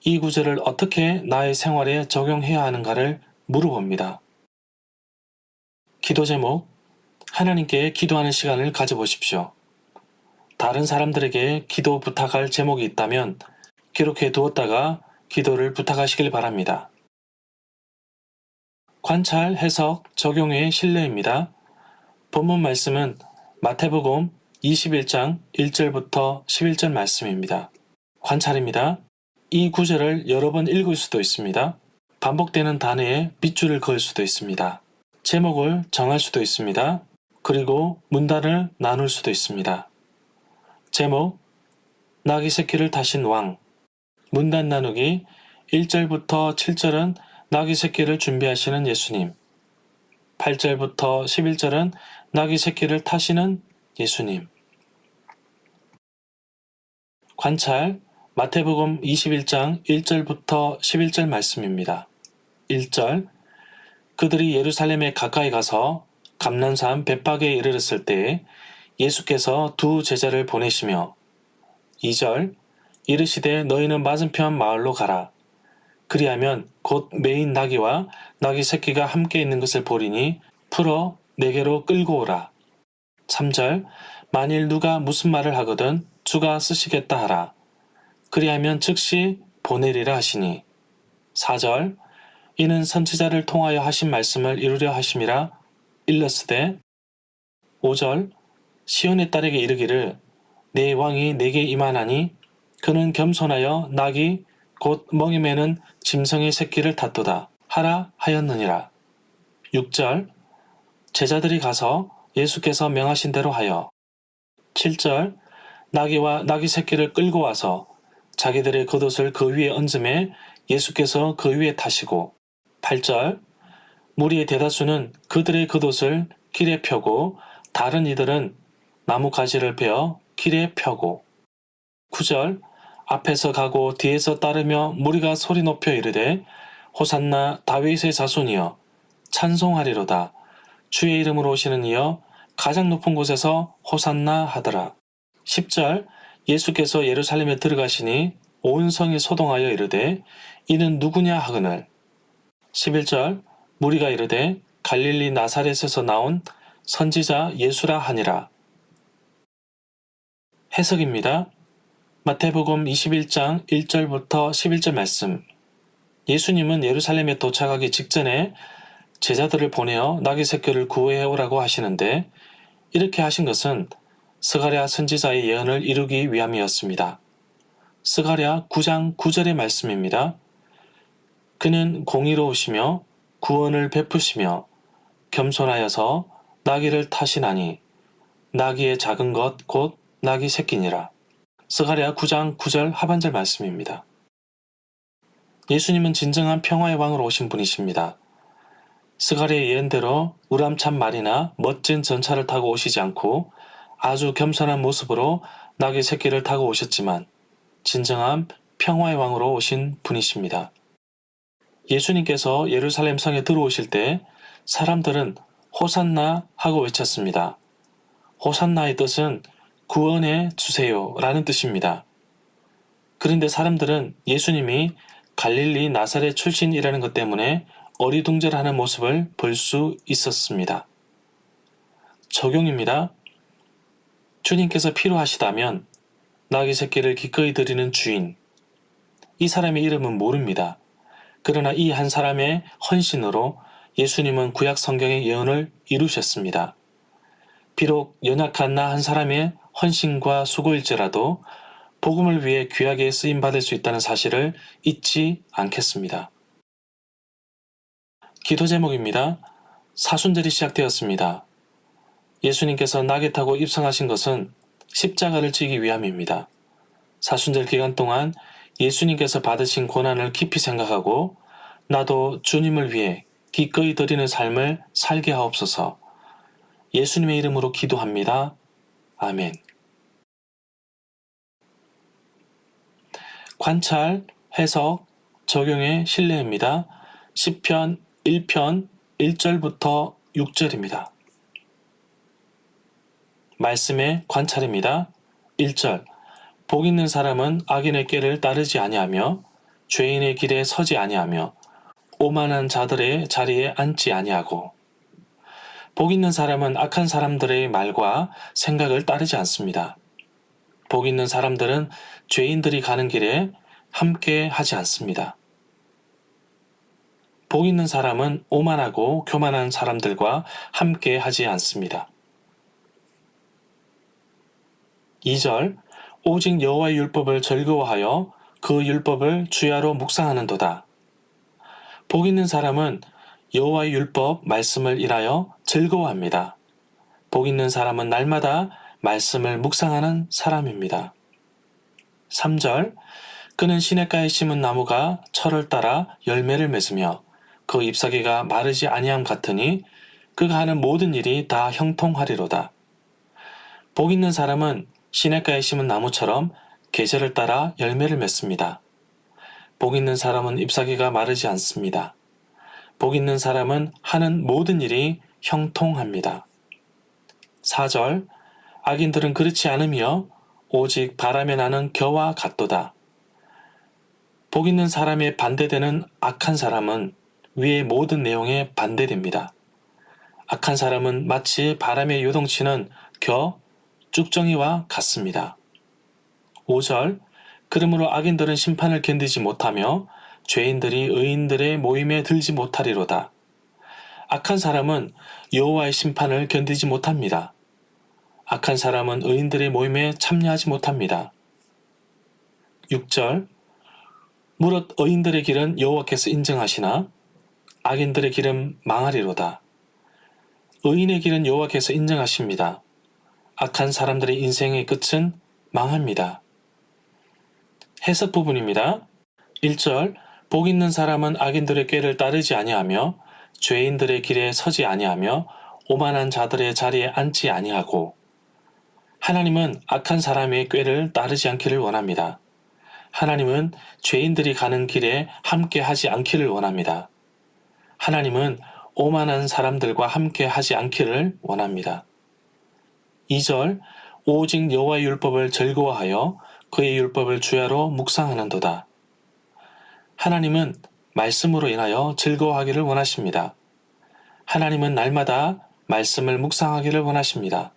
A: 이 구절을 어떻게 나의 생활에 적용해야 하는가를 물어봅니다. 기도 제목, 하나님께 기도하는 시간을 가져보십시오. 다른 사람들에게 기도 부탁할 제목이 있다면 기록해 두었다가 기도를 부탁하시길 바랍니다. 관찰, 해석, 적용의 신뢰입니다. 본문 말씀은 마태복음 21장 1절부터 11절 말씀입니다. 관찰입니다. 이 구절을 여러 번 읽을 수도 있습니다. 반복되는 단어에 빗줄을 그을 수도 있습니다. 제목을 정할 수도 있습니다. 그리고 문단을 나눌 수도 있습니다. 제목, 나귀 새끼를 타신 왕. 문단 나누기 1절부터 7절은 나귀 새끼를 준비하시는 예수님. 8절부터 11절은 나귀 새끼를 타시는 예수님. 관찰, 마태복음 21장 1절부터 11절 말씀입니다. 1절, 그들이 예루살렘에 가까이 가서 감람산 벳박에 이르렀을 때에 예수께서 두 제자를 보내시며 2절, 이르시되 너희는 맞은편 마을로 가라. 그리하면 곧 매인 나귀와 나귀 새끼가 함께 있는 것을 보리니 풀어 내게로 끌고 오라. 3절, 만일 누가 무슨 말을 하거든 주가 쓰시겠다 하라. 그리하면 즉시 보내리라 하시니. 4절, 이는 선지자를 통하여 하신 말씀을 이루려 하심이라. 일러스되. 5절, 시온의 딸에게 이르기를 내 왕이 내게 임하나니 그는 겸손하여 나귀 곧 멍에 매는 짐승의 새끼를 탔도다 하라 하였느니라. 6절, 제자들이 가서 예수께서 명하신 대로 하여. 7절, 나귀와 나귀 새끼를 끌고 와서 자기들의 겉옷을 그 위에 얹음에 예수께서 그 위에 타시고. 8절, 무리의 대다수는 그들의 겉옷을 길에 펴고 다른 이들은 나무 가지를 베어 길에 펴고. 9절, 앞에서 가고 뒤에서 따르며 무리가 소리 높여 이르되 호산나 다윗의 자손이여 찬송하리로다. 주의 이름으로 오시는 이여 가장 높은 곳에서 호산나 하더라. 10절, 예수께서 예루살렘에 들어가시니 온 성이 소동하여 이르되 이는 누구냐 하거늘. 11절, 무리가 이르되 갈릴리 나사렛에서 나온 선지자 예수라 하니라. 해석입니다. 마태복음 21장 1절부터 11절 말씀. 예수님은 예루살렘에 도착하기 직전에 제자들을 보내어 나귀 새끼를 구해해 오라고 하시는데 이렇게 하신 것은 스가랴 선지자의 예언을 이루기 위함이었습니다. 스가랴 9장 9절의 말씀입니다. 그는 공의로우시며 구원을 베푸시며 겸손하여서 나귀를 타시나니 나귀의 작은 것 곧 나귀 새끼니라. 스가랴 9장 9절 하반절 말씀입니다. 예수님은 진정한 평화의 왕으로 오신 분이십니다. 스가랴의 예언대로 우람찬 말이나 멋진 전차를 타고 오시지 않고 아주 겸손한 모습으로 나귀 새끼를 타고 오셨지만 진정한 평화의 왕으로 오신 분이십니다. 예수님께서 예루살렘 성에 들어오실 때 사람들은 호산나 하고 외쳤습니다. 호산나의 뜻은 구원해 주세요 라는 뜻입니다. 그런데 사람들은 예수님이 갈릴리 나사렛 출신이라는 것 때문에 어리둥절하는 모습을 볼 수 있었습니다. 적용입니다. 주님께서 필요하시다면 나귀 새끼를 기꺼이 드리는 주인. 이 사람의 이름은 모릅니다. 그러나 이 한 사람의 헌신으로 예수님은 구약 성경의 예언을 이루셨습니다. 비록 연약한 나 한 사람의 헌신과 수고일지라도 복음을 위해 귀하게 쓰임받을 수 있다는 사실을 잊지 않겠습니다. 기도 제목입니다. 사순절이 시작되었습니다. 예수님께서 나귀 타고 입성하신 것은 십자가를 지기 위함입니다. 사순절 기간 동안 예수님께서 받으신 고난을 깊이 생각하고 나도 주님을 위해 기꺼이 드리는 삶을 살게 하옵소서. 예수님의 이름으로 기도합니다. 아멘. 관찰, 해석, 적용의 신뢰입니다. 시편 1편 1절부터 6절입니다. 말씀의 관찰입니다. 1절, 복 있는 사람은 악인의 꾀를 따르지 아니하며 죄인의 길에 서지 아니하며 오만한 자들의 자리에 앉지 아니하고. 복 있는 사람은 악한 사람들의 말과 생각을 따르지 않습니다. 복 있는 사람들은 죄인들이 가는 길에 함께 하지 않습니다. 복 있는 사람은 오만하고 교만한 사람들과 함께 하지 않습니다. 2절 오직 여호와의 율법을 즐거워하여 그 율법을 주야로 묵상하는도다. 복 있는 사람은 여호와의 율법 말씀을 인하여 즐거워합니다. 복 있는 사람은 날마다 말씀을 묵상하는 사람입니다. 3절 그는 시냇가에 심은 나무가 철을 따라 열매를 맺으며 그 잎사귀가 마르지 아니함 같으니 그가 하는 모든 일이 다 형통하리로다. 복 있는 사람은 시냇가에 심은 나무처럼 계절을 따라 열매를 맺습니다. 복 있는 사람은 잎사귀가 마르지 않습니다. 복 있는 사람은 하는 모든 일이 형통합니다. 4절 악인들은 그렇지 않으며 오직 바람에 나는 겨와 같도다. 복 있는 사람에 반대되는 악한 사람은 위의 모든 내용에 반대됩니다. 악한 사람은 마치 바람에 요동치는 겨, 쭉정이와 같습니다. 5절 그러므로 악인들은 심판을 견디지 못하며 죄인들이 의인들의 모임에 들지 못하리로다. 악한 사람은 여호와의 심판을 견디지 못합니다. 악한 사람은 의인들의 모임에 참여하지 못합니다. 6절 무릇 의인들의 길은 여호와께서 인정하시나 악인들의 길은 망하리로다. 의인의 길은 여호와께서 인정하십니다. 악한 사람들의 인생의 끝은 망합니다. 해석 부분입니다. 1절 복 있는 사람은 악인들의 꾀를 따르지 아니하며 죄인들의 길에 서지 아니하며 오만한 자들의 자리에 앉지 아니하고 하나님은 악한 사람의 꾀를 따르지 않기를 원합니다. 하나님은 죄인들이 가는 길에 함께 하지 않기를 원합니다. 하나님은 오만한 사람들과 함께 하지 않기를 원합니다. 2절 오직 여호와의 율법을 즐거워하여 그의 율법을 주야로 묵상하는도다. 하나님은 말씀으로 인하여 즐거워하기를 원하십니다. 하나님은 날마다 말씀을 묵상하기를 원하십니다.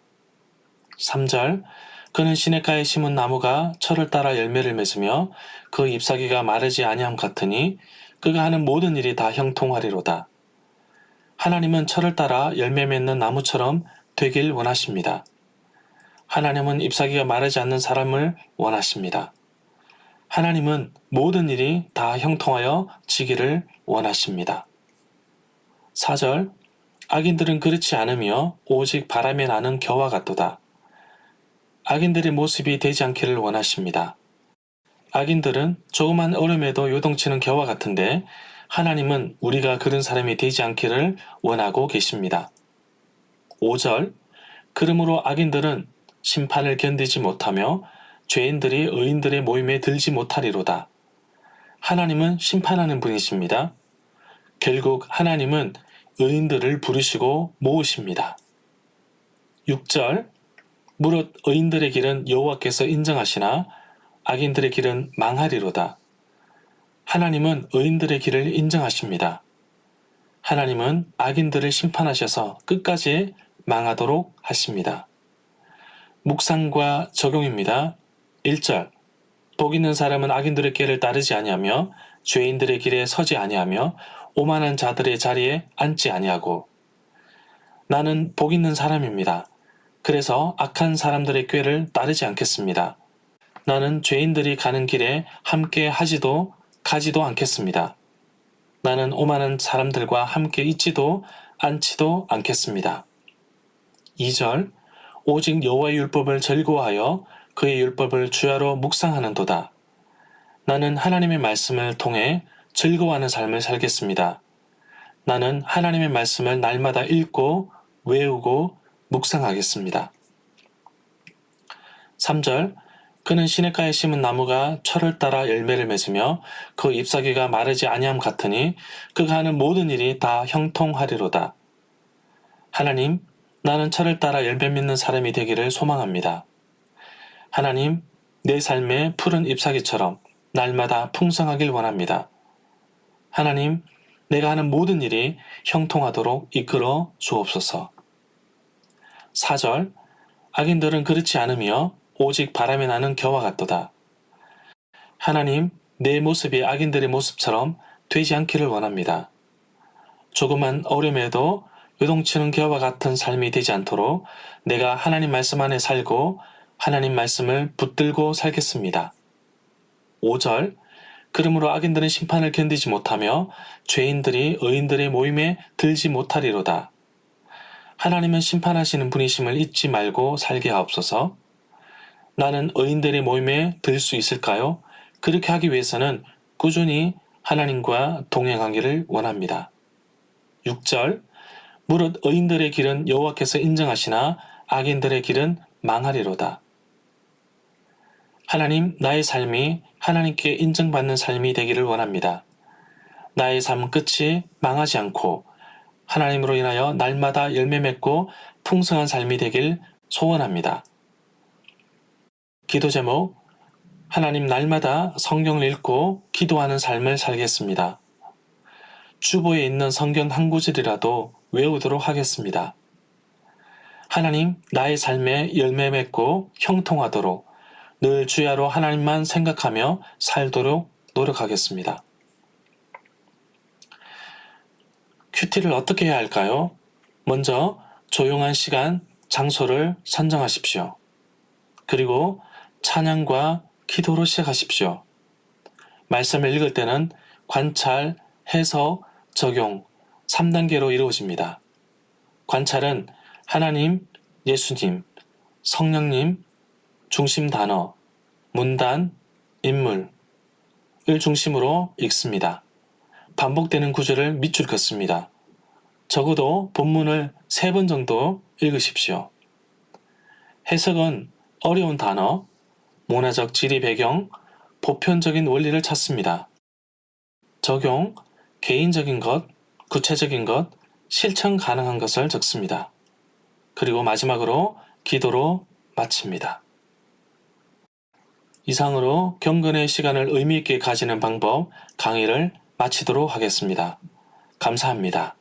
A: 3절 그는 시냇가에 심은 나무가 철을 따라 열매를 맺으며 그 잎사귀가 마르지 아니함 같으니 그가 하는 모든 일이 다 형통하리로다. 하나님은 철을 따라 열매 맺는 나무처럼 되길 원하십니다. 하나님은 잎사귀가 마르지 않는 사람을 원하십니다. 하나님은 모든 일이 다 형통하여 지기를 원하십니다. 4절 악인들은 그렇지 않으며 오직 바람에 나는 겨와 같도다. 악인들의 모습이 되지 않기를 원하십니다. 악인들은 조그만 얼음에도 요동치는 겨와 같은데 하나님은 우리가 그런 사람이 되지 않기를 원하고 계십니다. 5절 그러므로 악인들은 심판을 견디지 못하며 죄인들이 의인들의 모임에 들지 못하리로다. 하나님은 심판하는 분이십니다. 결국 하나님은 의인들을 부르시고 모으십니다. 6절 무릇 의인들의 길은 여호와께서 인정하시나 악인들의 길은 망하리로다. 하나님은 의인들의 길을 인정하십니다. 하나님은 악인들을 심판하셔서 끝까지 망하도록 하십니다. 묵상과 적용입니다. 1절 복 있는 사람은 악인들의 길을 따르지 아니하며 죄인들의 길에 서지 아니하며 오만한 자들의 자리에 앉지 아니하고 나는 복 있는 사람입니다. 그래서 악한 사람들의 꾀를 따르지 않겠습니다. 나는 죄인들이 가는 길에 함께 하지도 가지도 않겠습니다. 나는 오만한 사람들과 함께 있지도 앉지도 않겠습니다. 2절 오직 여호와의 율법을 즐거워하여 그의 율법을 주야로 묵상하는도다. 나는 하나님의 말씀을 통해 즐거워하는 삶을 살겠습니다. 나는 하나님의 말씀을 날마다 읽고 외우고 묵상하겠습니다. 3절 그는 시냇가에 심은 나무가 철을 따라 열매를 맺으며 그 잎사귀가 마르지 아니함 같으니 그가 하는 모든 일이 다 형통하리로다. 하나님, 나는 철을 따라 열매 맺는 사람이 되기를 소망합니다. 하나님, 내 삶의 푸른 잎사귀처럼 날마다 풍성하길 원합니다. 하나님, 내가 하는 모든 일이 형통하도록 이끌어 주옵소서. 4절 악인들은 그렇지 않으며 오직 바람에 나는 겨와 같도다. 하나님, 내 모습이 악인들의 모습처럼 되지 않기를 원합니다. 조그만 어려움에도 요동치는 겨와 같은 삶이 되지 않도록 내가 하나님 말씀 안에 살고 하나님 말씀을 붙들고 살겠습니다. 5절 그러므로 악인들은 심판을 견디지 못하며 죄인들이 의인들의 모임에 들지 못하리로다. 하나님은 심판하시는 분이심을 잊지 말고 살게 하옵소서. 나는 의인들의 모임에 들 수 있을까요? 그렇게 하기 위해서는 꾸준히 하나님과 동행하기를 원합니다. 6절 무릇 의인들의 길은 여호와께서 인정하시나 악인들의 길은 망하리로다. 하나님, 나의 삶이 하나님께 인정받는 삶이 되기를 원합니다. 나의 삶 끝이 망하지 않고 하나님으로 인하여 날마다 열매 맺고 풍성한 삶이 되길 소원합니다. 기도 제목 하나님 날마다 성경을 읽고 기도하는 삶을 살겠습니다. 주보에 있는 성경 한 구절이라도 외우도록 하겠습니다. 하나님, 나의 삶에 열매 맺고 형통하도록 늘 주야로 하나님만 생각하며 살도록 노력하겠습니다. 큐티를 어떻게 해야 할까요? 먼저 조용한 시간, 장소를 선정하십시오. 그리고 찬양과 기도로 시작하십시오. 말씀을 읽을 때는 관찰, 해석, 적용 3단계로 이루어집니다. 관찰은 하나님, 예수님, 성령님, 중심 단어, 문단, 인물을 중심으로 읽습니다. 반복되는 구절을 밑줄 긋습니다. 적어도 본문을 3번 정도 읽으십시오. 해석은 어려운 단어, 문화적 지리 배경, 보편적인 원리를 찾습니다. 적용, 개인적인 것, 구체적인 것, 실천 가능한 것을 적습니다. 그리고 마지막으로 기도로 마칩니다. 이상으로 경건의 시간을 의미 있게 가지는 방법 강의를 마치도록 하겠습니다. 감사합니다.